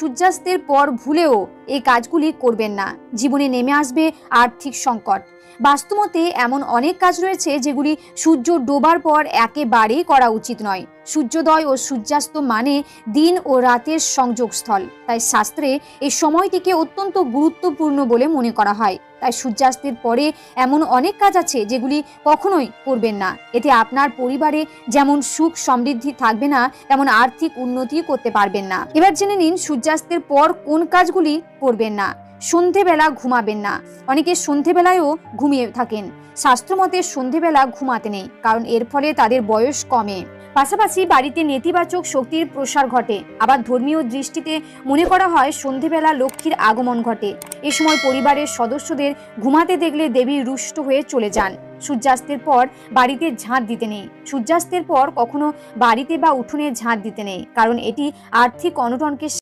সূর্যাস্তের পর ভুলেও এই কাজগুলি করবেন না, জীবনে নেমে আসবে আর্থিক সংকট। বাস্তুমতে এমন অনেক কাজ রয়েছে যেগুলি সূর্য ডোবার পর একেবারেই করা উচিত নয়। সূর্যোদয় ও সূর্যাস্ত মানে দিন ও রাতের সংযোগস্থল, তাই শাস্ত্রে এই সময়টিকে অত্যন্ত গুরুত্বপূর্ণ বলে মনে করা হয়। তাই সূর্যাস্তের পরে এমন অনেক কাজ আছে যেগুলি কখনোই করবেন না। এতে আপনার পরিবারে যেমন সুখ সমৃদ্ধি থাকবে না, তেমন আর্থিক উন্নতি করতে পারবেন না। এবার জেনে নিন সূর্যাস্তের পর কোন কাজগুলি করবেন না। সন্ধেবেলা ঘুমাবেন না। অনেকে সন্ধেবেলায়ও ঘুমিয়ে থাকেন। শাস্ত্রমতে সন্ধেবেলা ঘুমাতে নেই, কারণ এর ফলে তাদের বয়স কমে। পাশাপাশি বাড়িতে নেতিবাচক শক্তির প্রসার ঘটে। আবার ধর্মীয় দৃষ্টিতে মনে করা হয় সন্ধেবেলা লক্ষ্মীর আগমন ঘটে। এ সময় পরিবারের সদস্যদের ঘুমাতে দেখলে দেবী রুষ্ট হয়ে চলে যান। সূর্যাস্তের পর বাড়িতে ঝাঁট দিতে নেই। সূর্যাস্তের পর কখনো বাড়িতে বা উঠোনে ঝাঁট দিতে নেই, কারণ এটি আর্থিক অনটনকে